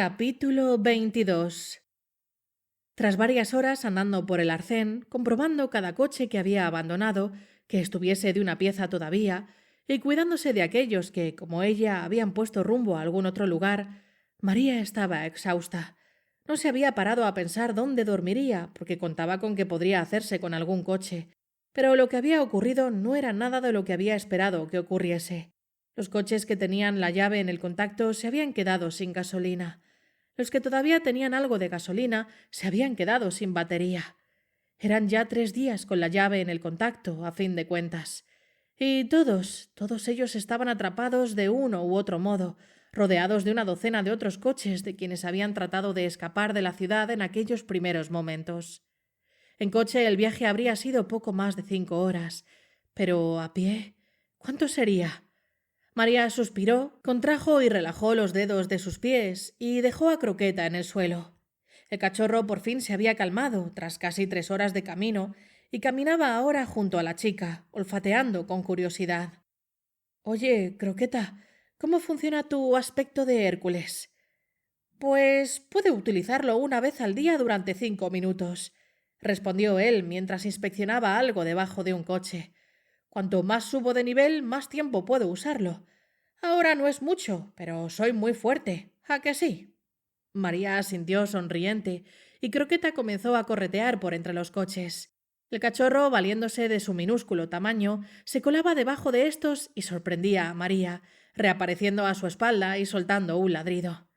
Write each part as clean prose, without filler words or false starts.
Capítulo 22. Tras varias horas andando por el arcén, comprobando cada coche que había abandonado, que estuviese de una pieza todavía, y cuidándose de aquellos que, como ella, habían puesto rumbo a algún otro lugar, María estaba exhausta. No se había parado a pensar dónde dormiría, porque contaba con que podría hacerse con algún coche. Pero lo que había ocurrido no era nada de lo que había esperado que ocurriese. Los coches que tenían la llave en el contacto se habían quedado sin gasolina. Los que todavía tenían algo de gasolina se habían quedado sin batería. Eran ya 3 días con la llave en el contacto, a fin de cuentas. Y todos ellos estaban atrapados de uno u otro modo, rodeados de una docena de otros coches de quienes habían tratado de escapar de la ciudad en aquellos primeros momentos. En coche el viaje habría sido poco más de 5 horas, pero a pie, ¿cuánto sería? María suspiró, contrajo y relajó los dedos de sus pies y dejó a Croqueta en el suelo. El cachorro por fin se había calmado tras casi 3 horas de camino y caminaba ahora junto a la chica, olfateando con curiosidad. «Oye, Croqueta, ¿cómo funciona tu aspecto de Hércules?» «Pues puede utilizarlo una vez al día durante 5 minutos», respondió él mientras inspeccionaba algo debajo de un coche. «Cuanto más subo de nivel, más tiempo puedo usarlo. Ahora no es mucho, pero soy muy fuerte. ¿A que sí?» María asintió sonriente y Croqueta comenzó a corretear por entre los coches. El cachorro, valiéndose de su minúsculo tamaño, se colaba debajo de estos y sorprendía a María, reapareciendo a su espalda y soltando un ladrido.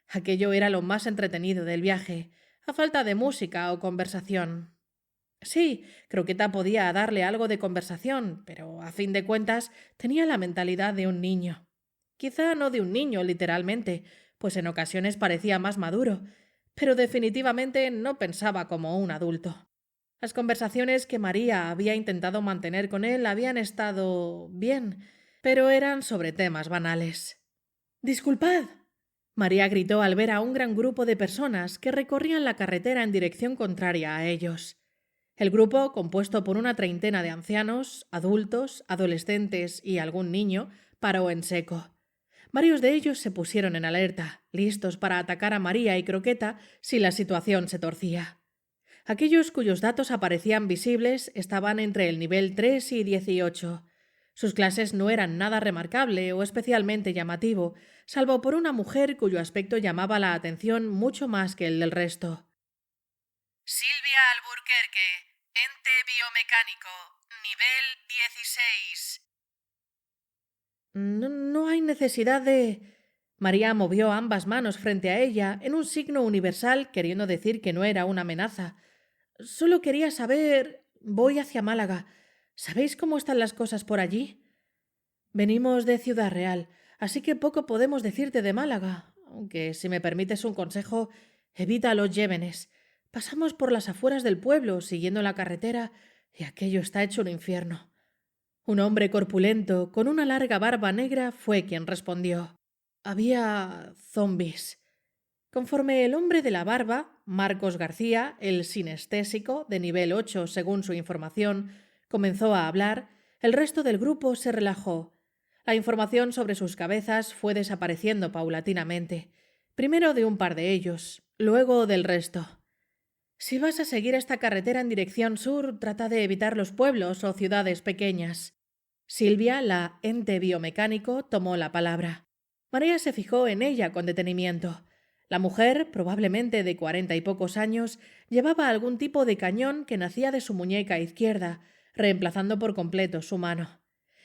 Aquello era lo más entretenido del viaje, a falta de música o conversación. Sí, Croqueta podía darle algo de conversación, pero a fin de cuentas tenía la mentalidad de un niño. Quizá no de un niño literalmente, pues en ocasiones parecía más maduro, pero definitivamente no pensaba como un adulto. Las conversaciones que María había intentado mantener con él habían estado bien, pero eran sobre temas banales. «¡Disculpad!», María gritó al ver a un gran grupo de personas que recorrían la carretera en dirección contraria a ellos. El grupo, compuesto por una treintena de ancianos, adultos, adolescentes y algún niño, paró en seco. Varios de ellos se pusieron en alerta, listos para atacar a María y Croqueta si la situación se torcía. Aquellos cuyos datos aparecían visibles estaban entre el nivel 3 y 18. Sus clases no eran nada remarcable o especialmente llamativo, salvo por una mujer cuyo aspecto llamaba la atención mucho más que el del resto. Silvia Alburquerque, ente biomecánico, nivel 16. No hay necesidad de... María movió ambas manos frente a ella en un signo universal queriendo decir que no era una amenaza. Solo quería saber... Voy hacia Málaga. ¿Sabéis cómo están las cosas por allí? Venimos de Ciudad Real, así que poco podemos decirte de Málaga, aunque, si me permites un consejo, evita los llévenes. Pasamos por las afueras del pueblo, siguiendo la carretera, y aquello está hecho un infierno. Un hombre corpulento, con una larga barba negra, fue quien respondió. Había zombis. Conforme el hombre de la barba, Marcos García, el sinestésico, de nivel 8 según su información, comenzó a hablar, el resto del grupo se relajó. La información sobre sus cabezas fue desapareciendo paulatinamente, primero de un par de ellos, luego del resto. Si vas a seguir esta carretera en dirección sur, trata de evitar los pueblos o ciudades pequeñas. Silvia, la ente biomecánico, tomó la palabra. María se fijó en ella con detenimiento. La mujer, probablemente de 40 y pocos años, llevaba algún tipo de cañón que nacía de su muñeca izquierda, reemplazando por completo su mano.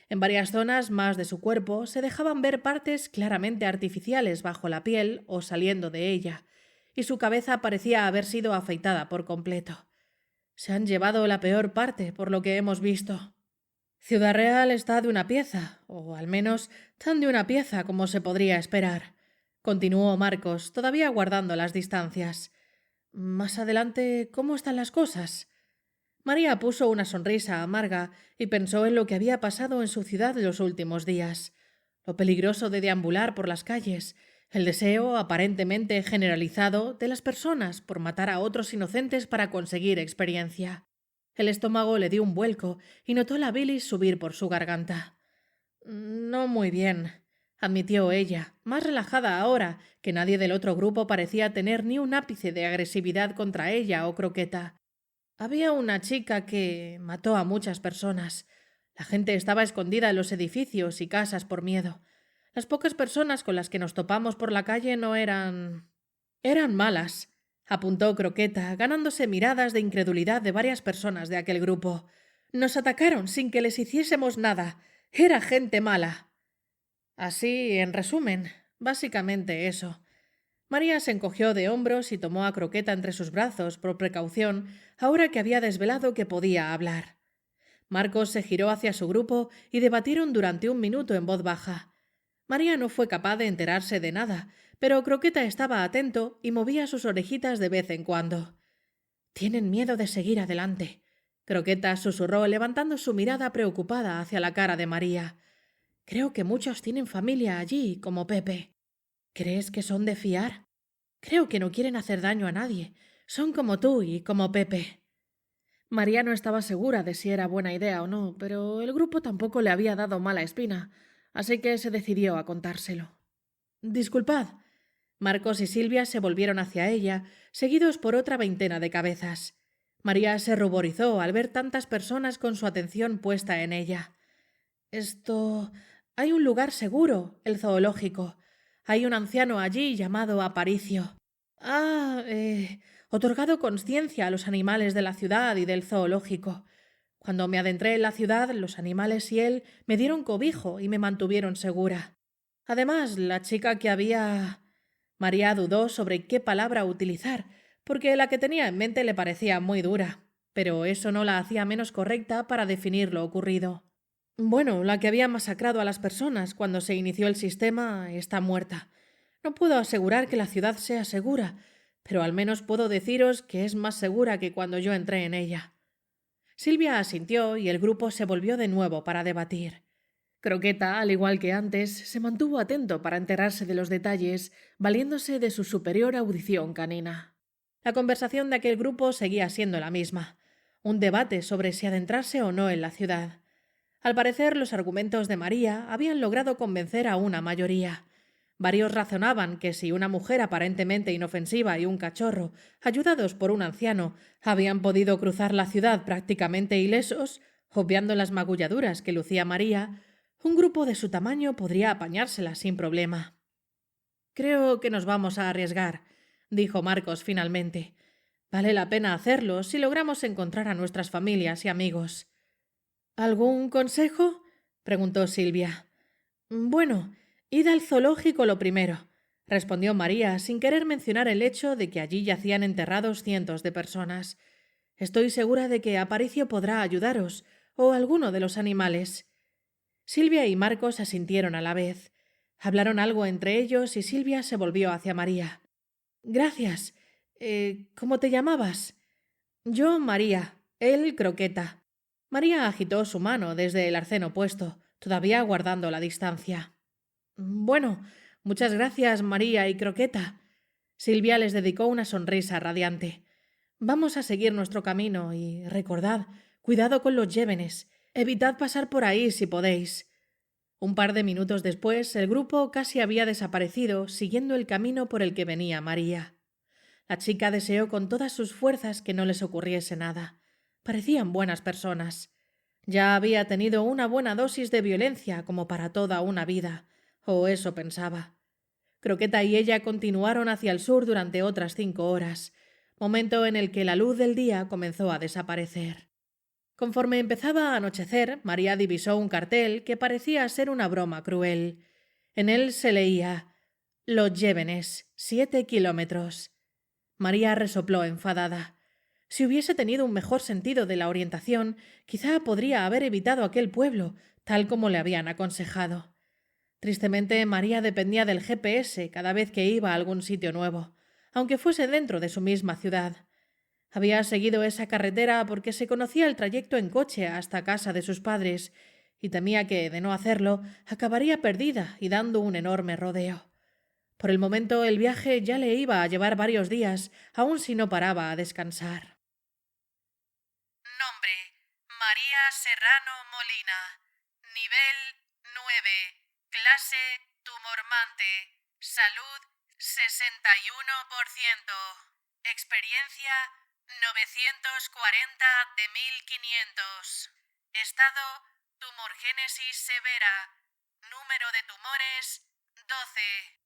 En varias zonas más de su cuerpo se dejaban ver partes claramente artificiales bajo la piel o saliendo de ella, y su cabeza parecía haber sido afeitada por completo. Se han llevado la peor parte, por lo que hemos visto. Ciudad Real está de una pieza, o al menos tan de una pieza como se podría esperar, continuó Marcos, todavía guardando las distancias. Más adelante, ¿cómo están las cosas? María puso una sonrisa amarga y pensó en lo que había pasado en su ciudad los últimos días. Lo peligroso de deambular por las calles, el deseo, aparentemente generalizado, de las personas por matar a otros inocentes para conseguir experiencia. El estómago le dio un vuelco y notó la bilis subir por su garganta. No muy bien, admitió ella, más relajada ahora, que nadie del otro grupo parecía tener ni un ápice de agresividad contra ella o Croqueta. Había una chica que mató a muchas personas. La gente estaba escondida en los edificios y casas por miedo. Las pocas personas con las que nos topamos por la calle no eran malas, apuntó Croqueta, ganándose miradas de incredulidad de varias personas de aquel grupo. Nos atacaron sin que les hiciésemos nada. Era gente mala. Así, en resumen, básicamente eso. María se encogió de hombros y tomó a Croqueta entre sus brazos por precaución, ahora que había desvelado que podía hablar. Marcos se giró hacia su grupo y debatieron durante un minuto en voz baja. María no fue capaz de enterarse de nada, pero Croqueta estaba atento y movía sus orejitas de vez en cuando. «Tienen miedo de seguir adelante», Croqueta susurró, levantando su mirada preocupada hacia la cara de María. «Creo que muchos tienen familia allí, como Pepe. ¿Crees que son de fiar? Creo que no quieren hacer daño a nadie. Son como tú y como Pepe». María no estaba segura de si era buena idea o no, pero el grupo tampoco le había dado mala espina, así que se decidió a contárselo. «Disculpad». Marcos y Silvia se volvieron hacia ella, seguidos por otra veintena de cabezas. María se ruborizó al ver tantas personas con su atención puesta en ella. Hay un lugar seguro, el zoológico. Hay un anciano allí llamado Aparicio. Otorgado consciencia a los animales de la ciudad y del zoológico. Cuando me adentré en la ciudad, los animales y él me dieron cobijo y me mantuvieron segura. Además, la chica que había... María dudó sobre qué palabra utilizar, porque la que tenía en mente le parecía muy dura, pero eso no la hacía menos correcta para definir lo ocurrido. Bueno, la que había masacrado a las personas cuando se inició el sistema está muerta. No puedo asegurar que la ciudad sea segura, pero al menos puedo deciros que es más segura que cuando yo entré en ella. Silvia asintió y el grupo se volvió de nuevo para debatir. Croqueta, al igual que antes, se mantuvo atento para enterarse de los detalles, valiéndose de su superior audición canina. La conversación de aquel grupo seguía siendo la misma, un debate sobre si adentrarse o no en la ciudad. Al parecer, los argumentos de María habían logrado convencer a una mayoría. Varios razonaban que si una mujer aparentemente inofensiva y un cachorro, ayudados por un anciano, habían podido cruzar la ciudad prácticamente ilesos, obviando las magulladuras que lucía María, un grupo de su tamaño podría apañársela sin problema. «Creo que nos vamos a arriesgar», dijo Marcos finalmente. «Vale la pena hacerlo si logramos encontrar a nuestras familias y amigos». «¿Algún consejo?», preguntó Silvia. «Bueno, id al zoológico lo primero», respondió María sin querer mencionar el hecho de que allí yacían enterrados cientos de personas. «Estoy segura de que Aparicio podrá ayudaros, o alguno de los animales». Silvia y Marcos asintieron a la vez. Hablaron algo entre ellos y Silvia se volvió hacia María. «Gracias. ¿Cómo te llamabas?» «Yo, María. Él, Croqueta». María agitó su mano desde el arcén opuesto, todavía guardando la distancia. «Bueno, muchas gracias, María y Croqueta». Silvia les dedicó una sonrisa radiante. «Vamos a seguir nuestro camino y, recordad, cuidado con los llévenes. Evitad pasar por ahí si podéis». Un par de minutos después, el grupo casi había desaparecido, siguiendo el camino por el que venía María. La chica deseó con todas sus fuerzas que no les ocurriese nada. Parecían buenas personas. Ya había tenido una buena dosis de violencia como para toda una vida, o eso pensaba. Croqueta y ella continuaron hacia el sur durante otras 5 horas, momento en el que la luz del día comenzó a desaparecer. Conforme empezaba a anochecer, María divisó un cartel que parecía ser una broma cruel. En él se leía: «Los Llévenes, 7 kilómetros». María resopló enfadada. Si hubiese tenido un mejor sentido de la orientación, quizá podría haber evitado aquel pueblo, tal como le habían aconsejado. Tristemente, María dependía del GPS cada vez que iba a algún sitio nuevo, aunque fuese dentro de su misma ciudad. Había seguido esa carretera porque se conocía el trayecto en coche hasta casa de sus padres y temía que, de no hacerlo, acabaría perdida y dando un enorme rodeo. Por el momento el viaje ya le iba a llevar varios días, aun si no paraba a descansar. Nombre: María Serrano Molina. Nivel 9. Clase tumormante, salud 61%, experiencia 940 de 1500, estado tumorgénesis severa, número de tumores 12.